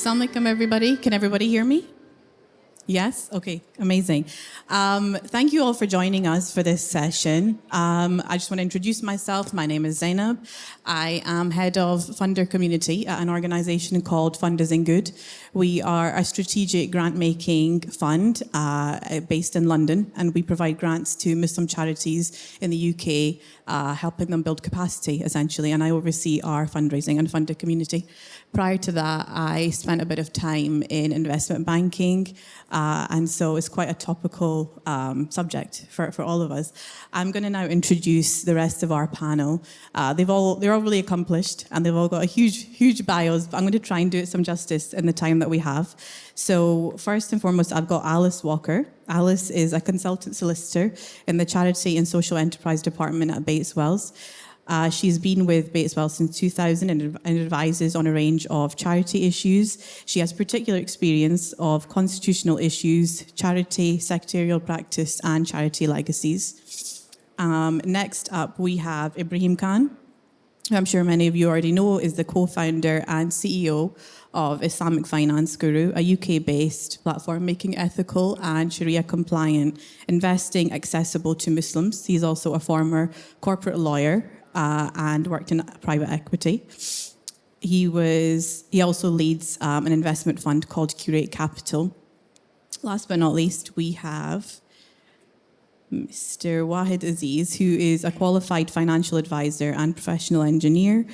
Assalamu alaikum, everybody. Can everybody hear me? Yes? Okay, amazing. Thank you all for joining us for this session. I just want to introduce myself. My name is Zainab. I am head of funder community at an organization called Funders in Good. We are a strategic grant-making fund based in London, and we provide grants to Muslim charities in the UK, helping them build capacity, essentially, and I oversee our fundraising and funder community. Prior to that, I spent a bit of time in investment banking, and so it's quite a topical subject for all of us. I'm going to now introduce the rest of our panel. They're all really accomplished, and they've all got a huge bios, but I'm going to try and do it some justice in the time that we have. So first and foremost, I've got Alice Walker. Alice is a consultant solicitor in the Charity and Social Enterprise Department at Bates Wells. She's been with Bates Wells since 2000 and advises on a range of charity issues. She has particular experience of constitutional issues, charity, secretarial practice, and charity legacies. Next up, we have Ibrahim Khan, who I'm sure many of you already know is the co-founder and CEO of Islamic Finance Guru, a UK-based platform making ethical and Sharia-compliant investing accessible to Muslims. He's also a former corporate lawyer and worked in private equity. He also leads an investment fund called Curate Capital. Last but not least, we have Mr. Wahid Aziz, who is a qualified financial advisor and professional engineer.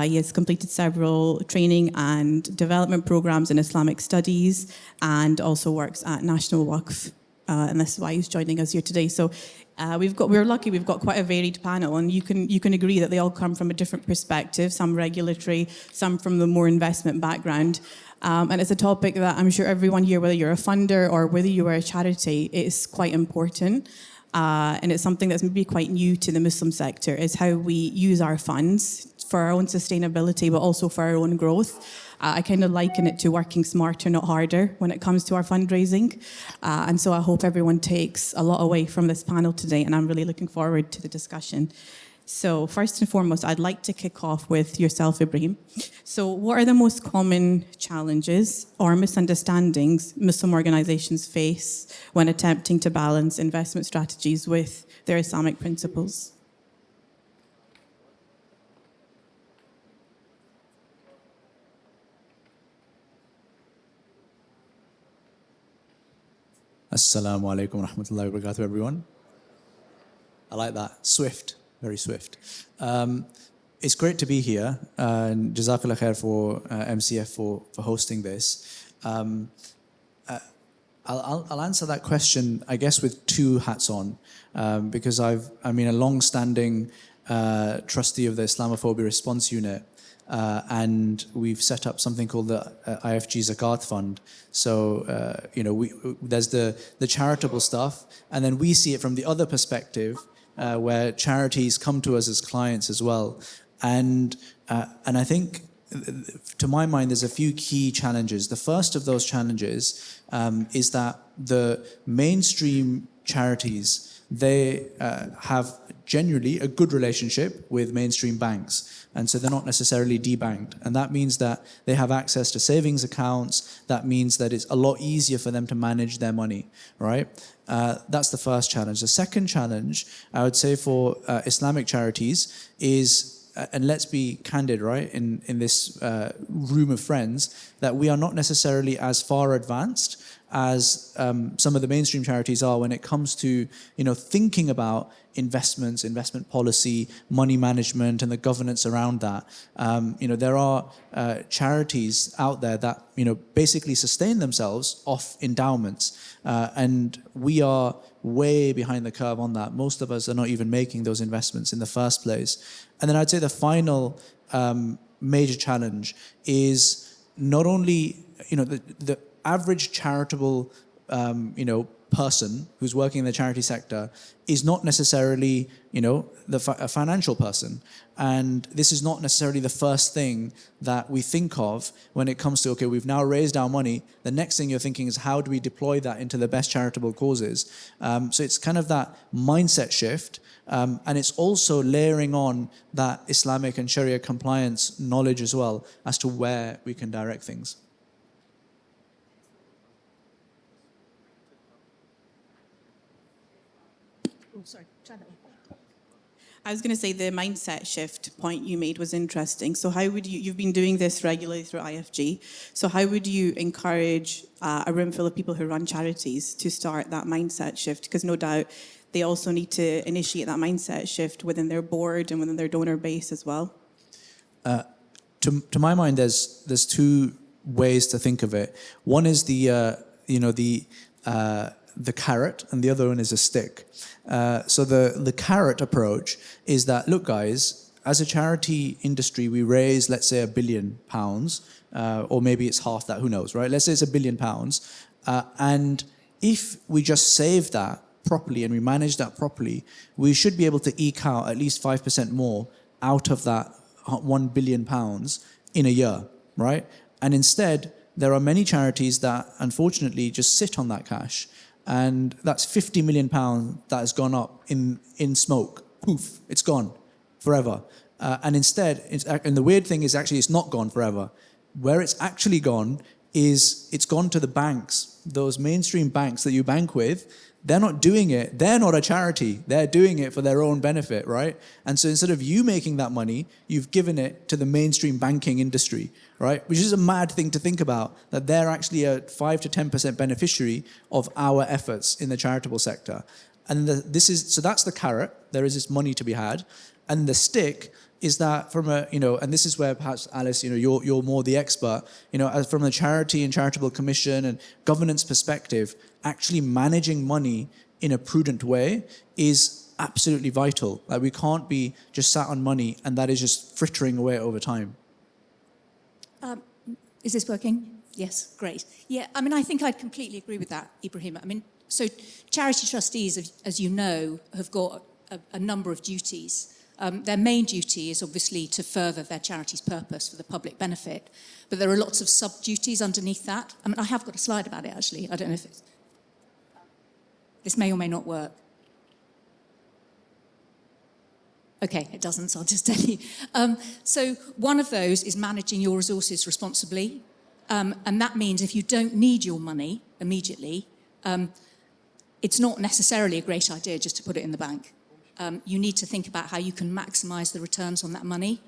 He has completed several training and development programs in Islamic studies and also works at National Waqf. And this is why he's joining us here today. So we're lucky we've got quite a varied panel, and you can agree that they all come from a different perspective, some regulatory, some from the more investment background. And it's a topic that I'm sure everyone here, whether you're a funder or whether you are a charity, is quite important. And it's something that's maybe quite new to the Muslim sector, is how we use our funds for our own sustainability, but also for our own growth. I kind of liken it to working smarter, not harder, when it comes to our fundraising. And so I hope everyone takes a lot away from this panel today, and I'm really looking forward to the discussion. So first and foremost, I'd like to kick off with yourself, Ibrahim. So what are the most common challenges or misunderstandings Muslim organizations face when attempting to balance investment strategies with their Islamic principles? Assalamu alaikum wa rahmatullahi wa barakatuh, everyone. I like that. Swift, very swift. It's great to be here, and Jazakallah khair for MCF for hosting this. I'll answer that question, I guess, with two hats on, because I'm a long-standing trustee of the Islamophobia Response Unit. And we've set up something called the IFG Zakat Fund. So, there's the charitable stuff, and then we see it from the other perspective, where charities come to us as clients as well. And I think, to my mind, there's a few key challenges. The first of those challenges is that the mainstream charities, they have generally a good relationship with mainstream banks. And so they're not necessarily debanked. And that means that they have access to savings accounts. That means that it's a lot easier for them to manage their money, right? That's the first challenge. The second challenge, I would say, for Islamic charities is, and let's be candid, right, in this room of friends, that we are not necessarily as far advanced as some of the mainstream charities are when it comes to, thinking about investments, investment policy, money management, and the governance around that. There are charities out there that, basically sustain themselves off endowments. And we are way behind the curve on that. Most of us are not even making those investments in the first place. And then I'd say the final major challenge is not only, the average charitable, person who's working in the charity sector is not necessarily, a financial person. And this is not necessarily the first thing that we think of when it comes to, okay, we've now raised our money. The next thing you're thinking is, how do we deploy that into the best charitable causes? So it's kind of that mindset shift. And it's also layering on that Islamic and Sharia compliance knowledge as well as to where we can direct things. Oh, sorry, try that one. I was going to say the mindset shift point you made was interesting. So how would you've been doing this regularly through IFG, so how would you encourage a room full of people who run charities to start that mindset shift? Because no doubt they also need to initiate that mindset shift within their board and within their donor base as well. To my mind, there's two ways to think of it. One is the carrot, and the other one is a stick. So the carrot approach is that, look, guys, as a charity industry, we raise, let's say, £1 billion, or maybe it's half that, who knows, right? Let's say it's £1 billion. And if we just save that properly and we manage that properly, we should be able to eke out at least 5% more out of that £1 billion in a year, right? And instead, there are many charities that unfortunately just sit on that cash. And that's £50 million that has gone up in smoke. Poof, it's gone forever. And instead, and the weird thing is actually it's not gone forever. Where it's actually gone is it's gone to the banks, those mainstream banks that you bank with. They're not doing it. They're not a charity. They're doing it for their own benefit, right? And so instead of you making that money, you've given it to the mainstream banking industry, right? Which is a mad thing to think about, that they're actually a 5 to 10% beneficiary of our efforts in the charitable sector. And so that's the carrot. There is this money to be had. And the stick is that from and this is where perhaps Alice, you're more the expert, as from the Charity and Charitable Commission and governance perspective, actually managing money in a prudent way is absolutely vital. Like, we can't be just sat on money and that is just frittering away over time. Is this working? Yes, great. Yeah, I mean, I think I'd completely agree with that, Ibrahim. I mean, so charity trustees, as you know, have got a number of duties. Their main duty is obviously to further their charity's purpose for the public benefit, but there are lots of sub-duties underneath that. I mean, I have got a slide about it, actually. I don't know if this may or may not work. Okay, it doesn't, so I'll just tell you. So one of those is managing your resources responsibly, and that means if you don't need your money immediately, it's not necessarily a great idea just to put it in the bank. You need to think about how you can maximise the returns on that money.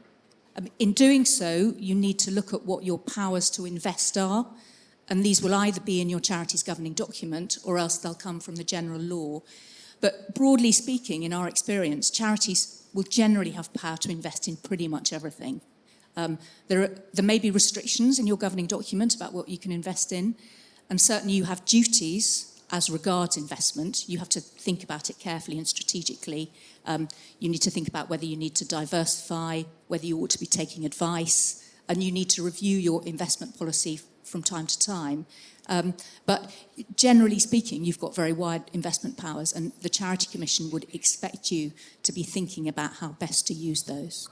In doing so, you need to look at what your powers to invest are, and these will either be in your charity's governing document or else they'll come from the general law. But broadly speaking, in our experience, charities will generally have power to invest in pretty much everything. There may be restrictions in your governing document about what you can invest in, and certainly you have duties as regards investment. You have to think about it carefully and strategically. You need to think about whether you need to diversify, whether you ought to be taking advice, and you need to review your investment policy from time to time. But generally speaking, you've got very wide investment powers, and the Charity Commission would expect you to be thinking about how best to use those.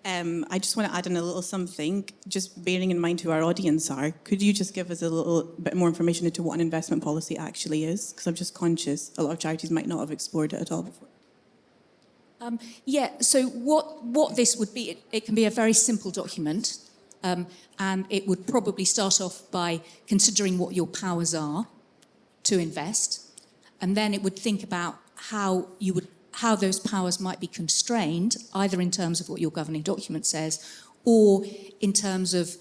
I just want to add in a little something, just bearing in mind who our audience are. Could you just give us a little bit more information into what an investment policy actually is? Because I'm just conscious a lot of charities might not have explored it at all before. So what this would be, it can be a very simple document, and it would probably start off by considering what your powers are to invest, and then it would think about how those powers might be constrained, either in terms of what your governing document says, or in terms of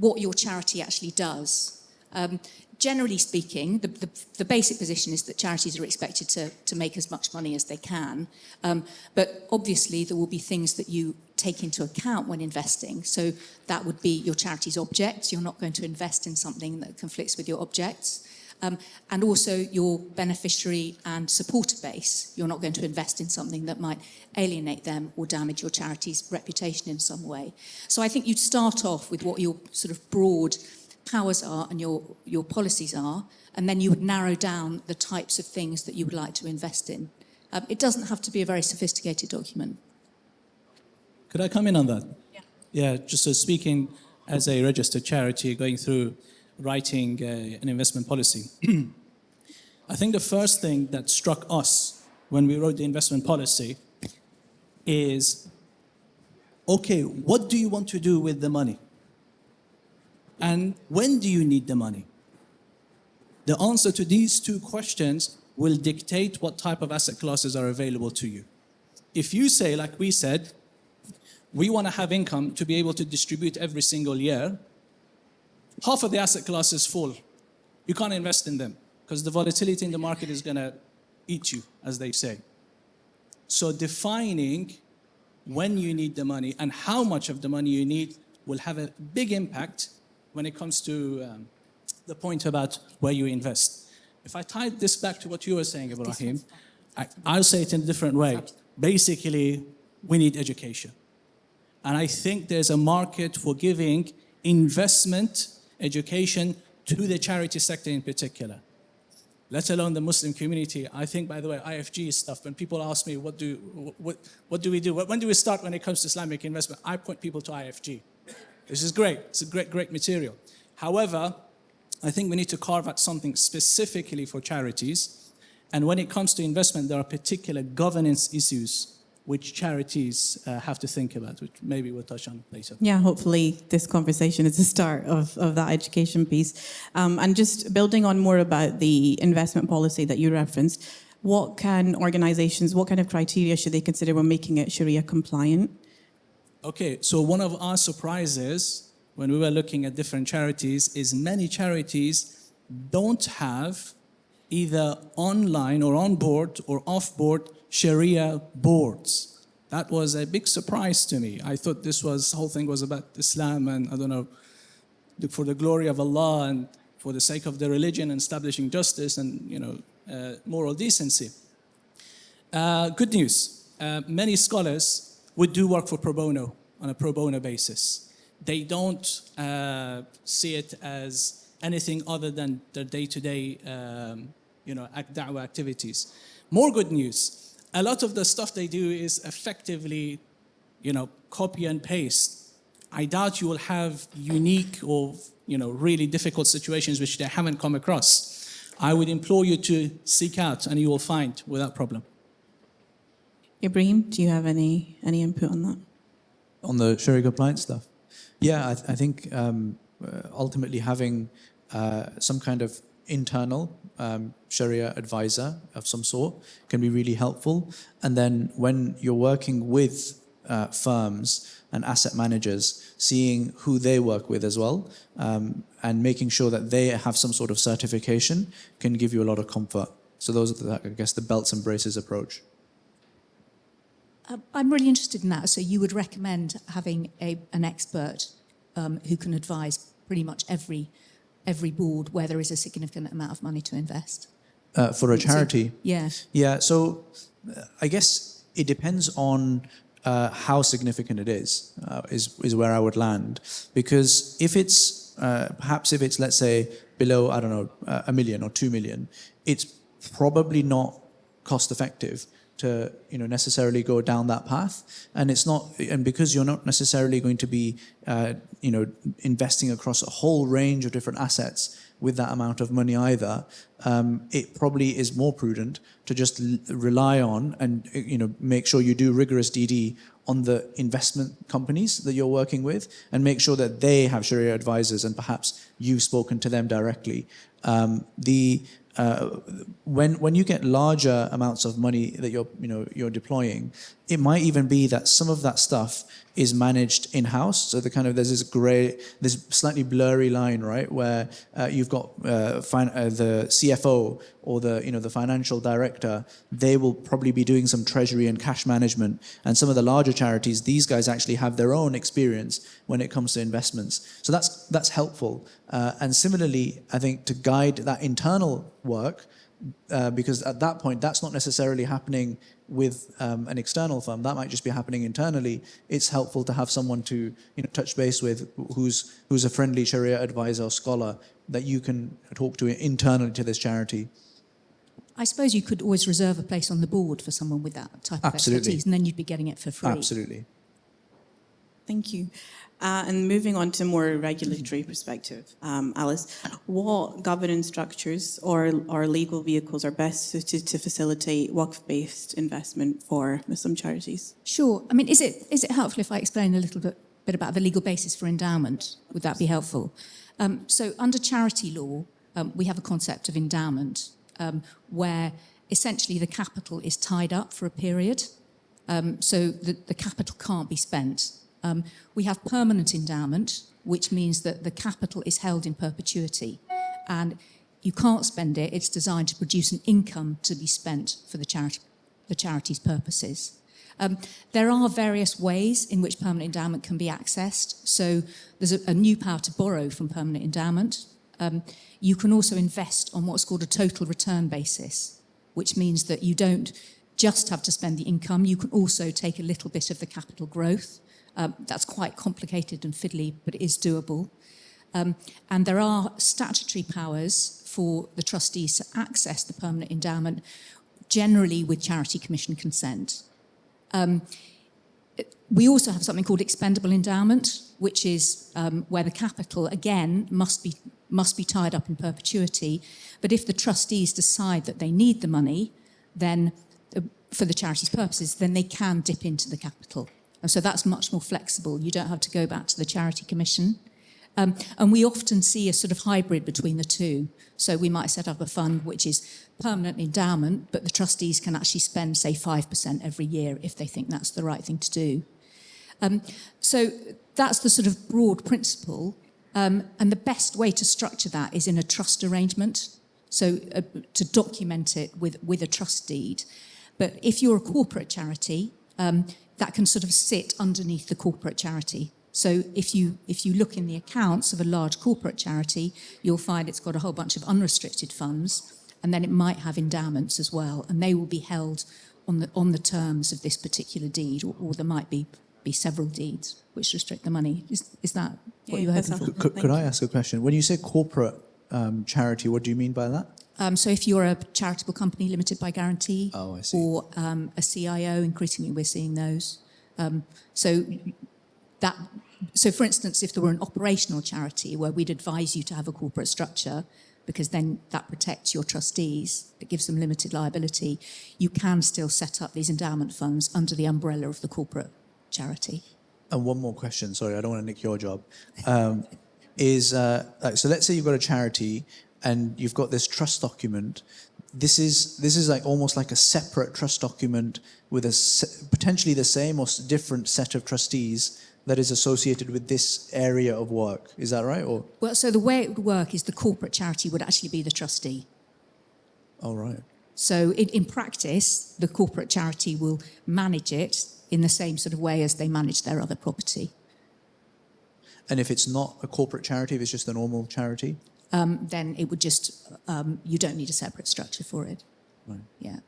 what your charity actually does. Generally speaking, the basic position is that charities are expected to make as much money as they can. But obviously, there will be things that you take into account when investing. So that would be your charity's objects. You're not going to invest in something that conflicts with your objects. And also your beneficiary and supporter base. You're not going to invest in something that might alienate them or damage your charity's reputation in some way. So I think you'd start off with what your sort of broad powers are and your policies are, and then you would narrow down the types of things that you would like to invest in. It doesn't have to be a very sophisticated document. Could I come in on that? Yeah. Yeah, just so speaking as a registered charity going through writing an investment policy. I think the first thing that struck us when we wrote the investment policy is, okay, what do you want to do with the money? And when do you need the money? The answer to these two questions will dictate what type of asset classes are available to you. If you say, like we said, we want to have income to be able to distribute every single year, half of the asset classes fall. You can't invest in them because the volatility in the market is going to eat you, as they say. So defining when you need the money and how much of the money you need will have a big impact when it comes to the point about where you invest. If I tie this back to what you were saying, Ibrahim, I'll say it in a different way. Basically, we need education. And I think there's a market for giving investment education to the charity sector in particular, let alone the Muslim community. I think, by the way, IFG stuff, when people ask me, what do we do? When do we start when it comes to Islamic investment? I point people to IFG. This is great. It's a great material. However, I think we need to carve out something specifically for charities. And when it comes to investment, there are particular governance issues which charities have to think about, which maybe we'll touch on later. Yeah, hopefully this conversation is the start of that education piece. And just building on more about the investment policy that you referenced, what kind of criteria should they consider when making it Sharia compliant? Okay, so one of our surprises when we were looking at different charities is many charities don't have either online or on-board or off-board Sharia boards. That was a big surprise to me. I thought this whole thing was about Islam and, I don't know, for the glory of Allah and for the sake of the religion and establishing justice and, moral decency. Good news. Many scholars would do work for pro bono, on a pro bono basis. They don't see it as anything other than their day-to-day, da'wah activities. More good news. A lot of the stuff they do is effectively, copy and paste. I doubt you will have unique or, really difficult situations which they haven't come across. I would implore you to seek out and you will find without problem. Ibrahim, do you have any input on that? On the Sharia compliance stuff? Yeah, I think ultimately having some kind of internal Sharia advisor of some sort can be really helpful. And then when you're working with firms and asset managers, seeing who they work with as well, and making sure that they have some sort of certification can give you a lot of comfort. So those are, the belts and braces approach. I'm really interested in that. So you would recommend having an expert who can advise pretty much every board where there is a significant amount of money to invest? For a charity? Yeah. Yeah, so I guess it depends on how significant it is where I would land. Because if it's, let's say, below, I don't know, 1 million or 2 million, it's probably not cost effective to necessarily go down that path, and because you're not necessarily going to be investing across a whole range of different assets with that amount of money either, it probably is more prudent to just rely on and make sure you do rigorous DD on the investment companies that you're working with, and make sure that they have Sharia advisors and perhaps you've spoken to them directly. When you get larger amounts of money that you're deploying, it might even be that some of that stuff is managed in-house. So there's this slightly blurry line, right, where you've got the CFO or the financial director. They will probably be doing some treasury and cash management. And some of the larger charities, these guys actually have their own experience when it comes to investments. So that's helpful. And similarly, I think to guide that internal work, because at that point, that's not necessarily happening with an external firm. That might just be happening internally. It's helpful to have someone to touch base with who's a friendly Sharia advisor or scholar that you can talk to internally to this charity. I suppose you could always reserve a place on the board for someone with that type of expertise, and then you'd be getting it for free. Absolutely. Thank you. And moving on to more regulatory perspective, Alice, what governance structures or legal vehicles are best suited to facilitate Waqf-based investment for Muslim charities? Sure. I mean, is it helpful if I explain a little bit about the legal basis for endowment? Would that be helpful? So under charity law, we have a concept of endowment, where essentially the capital is tied up for a period, so the capital can't be spent. We have permanent endowment, which means that the capital is held in perpetuity, and you can't spend it. It's designed to produce an income to be spent for the charity's purposes. There are various ways in which permanent endowment can be accessed. So there's a new power to borrow from permanent endowment. You can also invest on what's called a total return basis, which means that you don't just have to spend the income. You can also take a little bit of the capital growth. That's quite complicated and fiddly, but it is doable. And there are statutory powers for the trustees to access the permanent endowment, generally with Charity Commission consent. We also have something called expendable endowment, which is where the capital, again, must be tied up in perpetuity. But if the trustees decide that they need the money, then for the charity's purposes, then they can dip into the capital. And so that's much more flexible. You don't have to go back to the Charity Commission. And we often see a sort of hybrid between the two. So we might set up a fund which is permanent endowment, but the trustees can actually spend, say, 5% every year if they think that's the right thing to do. So that's the sort of broad principle. And the best way to structure that is in a trust arrangement, so to document it with a trust deed. But if you're a corporate charity, that can sort of sit underneath the corporate charity. So if you look in the accounts of a large corporate charity, you'll find it's got a whole bunch of unrestricted funds, and then it might have endowments as well, and they will be held on the terms of this particular deed, or there might be several deeds which restrict the money. Is that what you were hoping for? Could I ask a question? When you say corporate charity, what do you mean by that? So if you're a charitable company limited by guarantee, Oh, I see. or a CIO, increasingly we're seeing those. So for instance, if there were an operational charity where we'd advise you to have a corporate structure, because then that protects your trustees, it gives them limited liability, you can still set up these endowment funds under the umbrella of the corporate charity. And one more question, sorry, I don't want to nick your job. So let's say you've got a charity and you've got this trust document. This is like almost like a separate trust document with potentially the same or different set of trustees that is associated with this area of work. Is that right? Or Well, so the way it would work is the corporate charity would actually be the trustee. oh, right. So in practice, the corporate charity will manage it in the same sort of way as they manage their other property. And if it's not a corporate charity, if it's just a normal charity? Then it would just, you don't need a separate structure for it. Right. Yeah.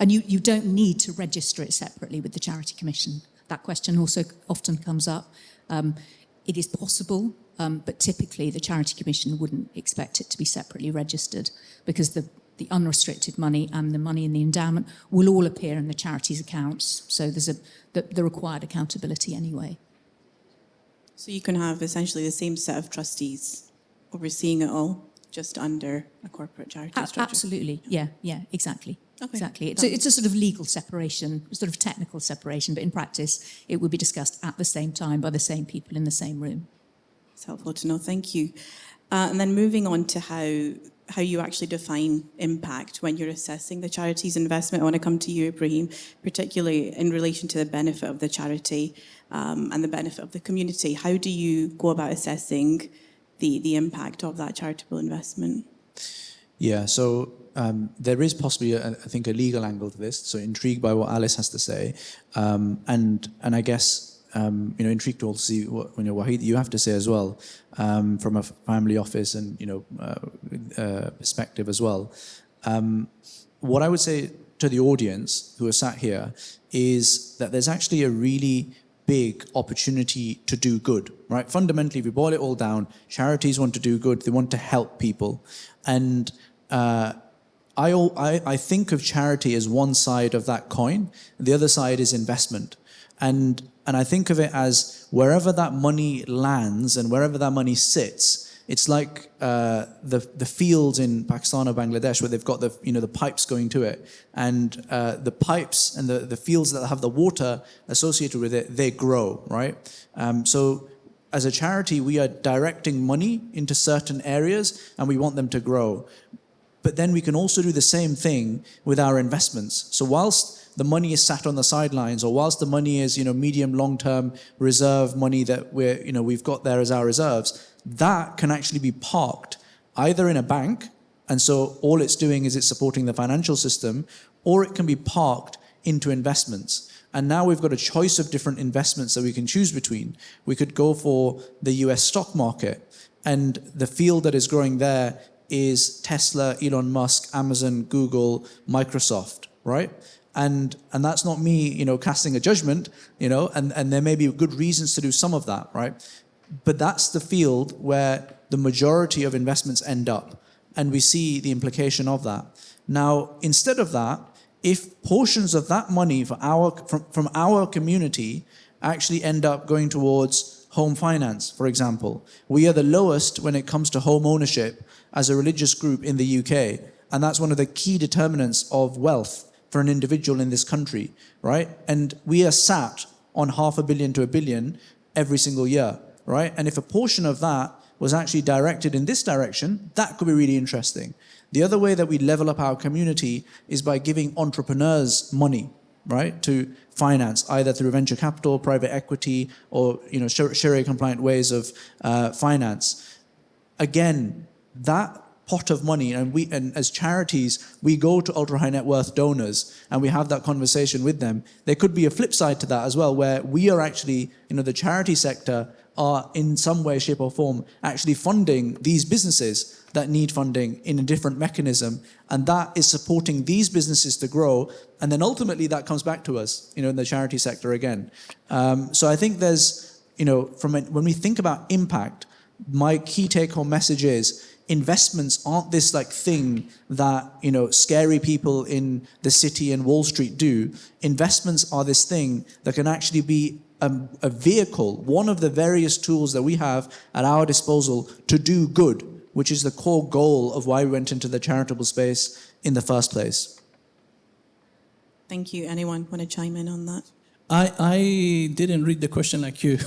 And you don't need to register it separately with the Charity Commission. That question also often comes up. It is possible, but typically the Charity Commission wouldn't expect it to be separately registered, because the unrestricted money and the money in the endowment will all appear in the charity's accounts. So there's the required accountability anyway. So you can have essentially the same set of trustees overseeing it all, just under a corporate charity structure. Absolutely, yeah, exactly. Okay. Exactly. It's a sort of legal separation, sort of technical separation, but in practice it would be discussed at the same time by the same people in the same room. It's helpful to know, thank you. And then moving on to how you actually define impact when you're assessing the charity's investment. I want to come to you, Ibrahim, particularly in relation to the benefit of the charity and the benefit of the community. How do you go about assessing the impact of that charitable investment? Yeah, so there is possibly, I think, a legal angle to this. So intrigued by what Alice has to say, and I guess intrigued to also see what Wahid you have to say as well, from a family office and perspective as well. What I would say to the audience who are sat here is that there's actually a really big opportunity to do good, right? Fundamentally, if we boil it all down, charities want to do good. They want to help people, and I think of charity as one side of that coin. The other side is investment. And I think of it as wherever that money lands and wherever that money sits, it's like the fields in Pakistan or Bangladesh where they've got the pipes going to it. And the pipes and the fields that have the water associated with it, they grow, right? So as a charity, we are directing money into certain areas and we want them to grow. But then we can also do the same thing with our investments. So whilst the money is sat on the sidelines, or whilst the money is, medium, long-term reserve money that we've got there as our reserves, that can actually be parked either in a bank, and so all it's doing is it's supporting the financial system, or it can be parked into investments. And now we've got a choice of different investments that we can choose between. We could go for the US stock market, and the field that is growing there is Tesla, Elon Musk, Amazon, Google, Microsoft, right? And that's not me, casting a judgment, and there may be good reasons to do some of that, right? But that's the field where the majority of investments end up, and we see the implication of that. Now, instead of that, if portions of that money from our community actually end up going towards home finance, for example, we are the lowest when it comes to home ownership as a religious group in the UK, and that's one of the key determinants of wealth for an individual in this country, right? And we are sat on $500 million to $1 billion every single year, right? And if a portion of that was actually directed in this direction, that could be really interesting. The other way that we level up our community is by giving entrepreneurs money, right, to finance, either through venture capital, private equity, or Sharia-compliant ways of finance. Again, that pot of money, and as charities, we go to ultra-high net worth donors and we have that conversation with them. There could be a flip side to that as well, where we are actually, the charity sector are in some way, shape or form actually funding these businesses that need funding in a different mechanism, and that is supporting these businesses to grow, and then ultimately that comes back to us, in the charity sector again. So I think there's, when we think about impact, my key take-home message is investments aren't this thing that, scary people in the city and Wall Street do. Investments are this thing that can actually be a vehicle, one of the various tools that we have at our disposal to do good, which is the core goal of why we went into the charitable space in the first place. Thank you. Anyone want to chime in on that? I didn't read the question like you.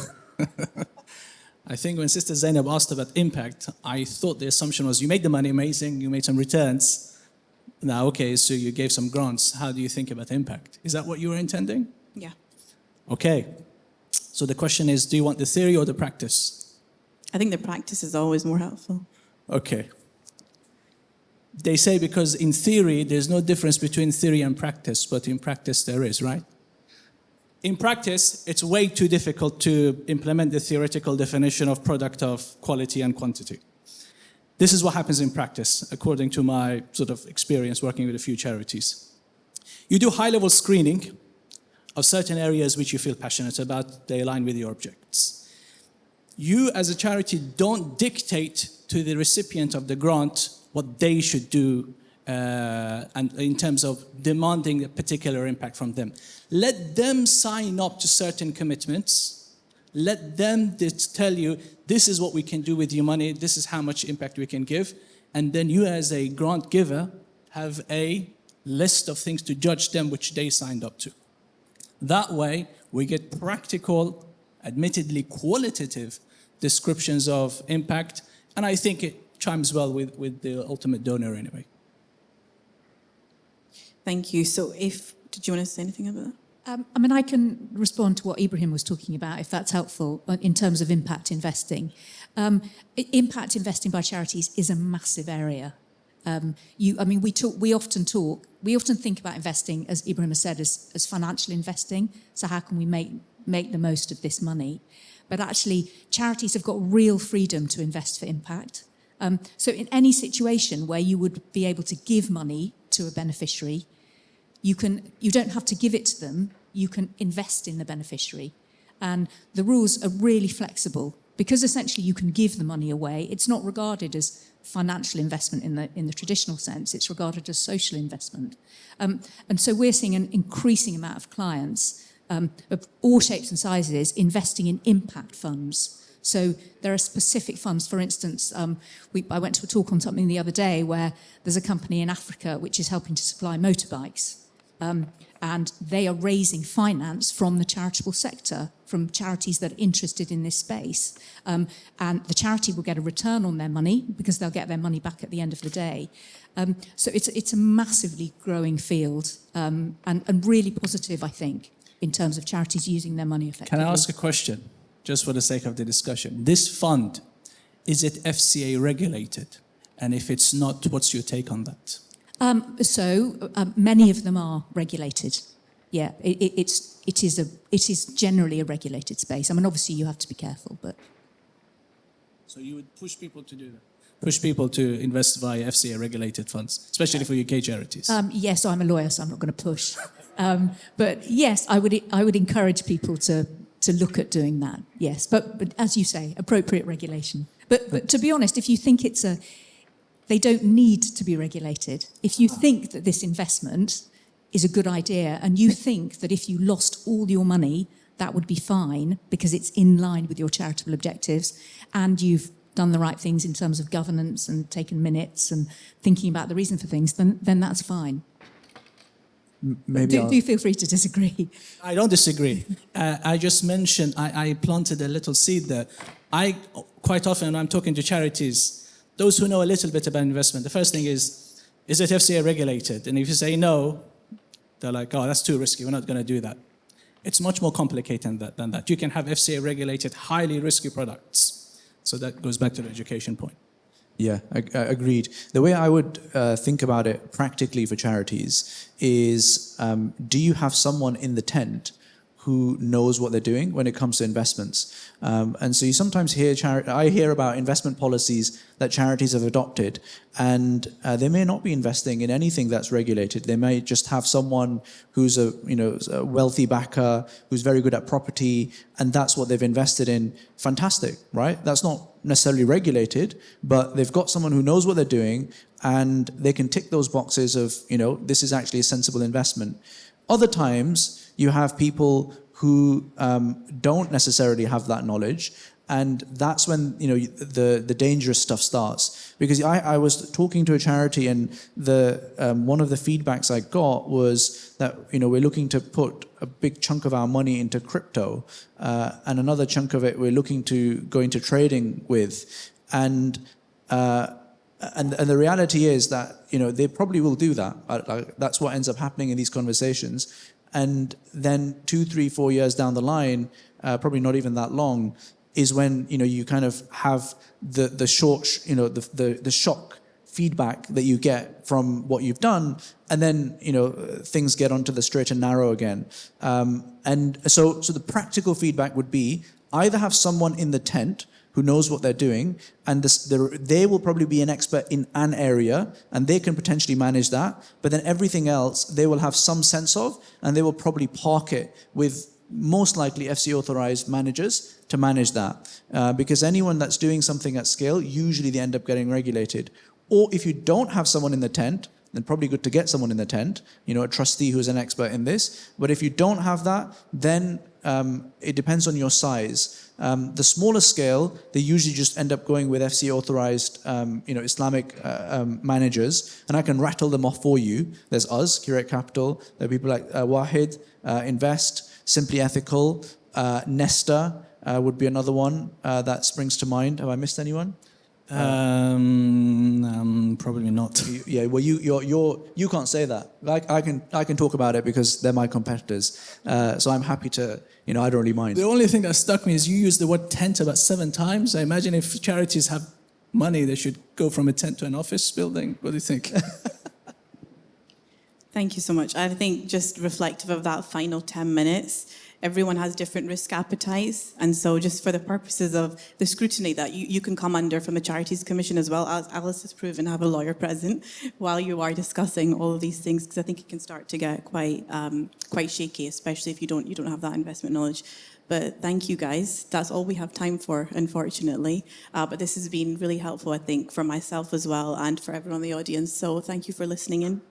I think when Sister Zainab asked about impact, I thought the assumption was you made the money, amazing, you made some returns. Now, okay, so you gave some grants. How do you think about impact? Is that what you were intending? Yeah. Okay. So the question is, do you want the theory or the practice? I think the practice is always more helpful. Okay. They say because in theory, there's no difference between theory and practice, but in practice there is, right? In practice, it's way too difficult to implement the theoretical definition of product of quality and quantity. This is what happens in practice, according to my sort of experience working with a few charities. You do high-level screening of certain areas which you feel passionate about, they align with your objects. You, as a charity, don't dictate to the recipient of the grant what they should do and in terms of demanding a particular impact from them. Let them sign up to certain commitments. Let them tell you, this is what we can do with your money, this is how much impact we can give, and then you as a grant giver have a list of things to judge them which they signed up to. That way, we get practical, admittedly qualitative descriptions of impact, and I think it chimes well with the ultimate donor anyway. Thank you. So did you want to say anything about that? I can respond to what Ibrahim was talking about, if that's helpful, in terms of impact investing. Impact investing by charities is a massive area. We often think about investing, as Ibrahim has said, as financial investing. So how can we make the most of this money? But actually, charities have got real freedom to invest for impact. So in any situation where you would be able to give money to a beneficiary, you don't have to give it to them, you can invest in the beneficiary. And the rules are really flexible because essentially you can give the money away. It's not regarded as financial investment in the traditional sense, it's regarded as social investment. And so we're seeing an increasing amount of clients of all shapes and sizes investing in impact funds. So there are specific funds. For instance, I went to a talk on something the other day where there's a company in Africa which is helping to supply motorbikes. And they are raising finance from the charitable sector, from charities that are interested in this space. And the charity will get a return on their money because they'll get their money back at the end of the day. So it's a massively growing field and really positive, I think, in terms of charities using their money effectively. Can I ask a question, just for the sake of the discussion? This fund, is it FCA regulated? And if it's not, what's your take on that? Many of them are regulated. Yeah, it is generally a regulated space. I mean, obviously you have to be careful, but... So you would push people to do that? Push people to invest via FCA-regulated funds, especially for UK charities? Yes, I'm a lawyer, so I'm not going to push. But yes, I would encourage people to look at doing that, yes. But as you say, appropriate regulation. But to be honest, if you think they don't need to be regulated. If you think that this investment is a good idea and you think that if you lost all your money, that would be fine because it's in line with your charitable objectives and you've done the right things in terms of governance and taken minutes and thinking about the reason for things, then that's fine. Maybe do feel free to disagree. I don't disagree. I just mentioned, I planted a little seed there. I quite often, when I'm talking to charities, those who know a little bit about investment, the first thing is it FCA regulated? And if you say no, they're like, oh, that's too risky, we're not going to do that. It's much more complicated than that. You can have FCA regulated, highly risky products. So that goes back to the education point. Yeah, agreed. The way I would think about it practically for charities is, do you have someone in the tent who knows what they're doing when it comes to investments? And so you sometimes I hear about investment policies that charities have adopted, and they may not be investing in anything that's regulated. They may just have someone who's a wealthy backer, who's very good at property, and that's what they've invested in. Fantastic, right? That's not necessarily regulated, but they've got someone who knows what they're doing, and they can tick those boxes of, this is actually a sensible investment. Other times, you have people who don't necessarily have that knowledge, and that's when the dangerous stuff starts. Because I was talking to a charity, and one of the feedbacks I got was that we're looking to put a big chunk of our money into crypto, and another chunk of it we're looking to go into trading with, and the reality is that they probably will do that. That's what ends up happening in these conversations. And then 2, 3, 4 years down the line, probably not even that long, is when you kind of have the shock feedback that you get from what you've done, and then things get onto the straight and narrow again. And so the practical feedback would be either have someone in the tent who knows what they're doing, and they will probably be an expert in an area, and they can potentially manage that, but then everything else they will have some sense of, and they will probably park it with most likely FCA authorized managers to manage that. Because anyone that's doing something at scale, usually they end up getting regulated. Or if you don't have someone in the tent, then probably good to get someone in the tent, a trustee who's an expert in this. But if you don't have that, then it depends on your size. The smaller scale, they usually just end up going with FCA authorized, Islamic managers, and I can rattle them off for you. There's us, Curate Capital. There are people like Wahid, Invest, Simply Ethical, Nesta would be another one that springs to mind. Have I missed anyone? Probably not. Yeah, well, you can't say that. I can talk about it because they're my competitors. So I'm happy to. I don't really mind. The only thing that struck me is you used the word tent about 7 times. I imagine if charities have money, they should go from a tent to an office building. What do you think? Thank you so much. I think just reflective of that final 10 minutes, everyone has different risk appetites. And so just for the purposes of the scrutiny that you can come under from the Charities Commission as well, as Alice has proven, have a lawyer present while you are discussing all of these things, because I think it can start to get quite shaky, especially if you don't have that investment knowledge. But thank you, guys. That's all we have time for, unfortunately. But this has been really helpful, I think, for myself as well and for everyone in the audience. So thank you for listening in.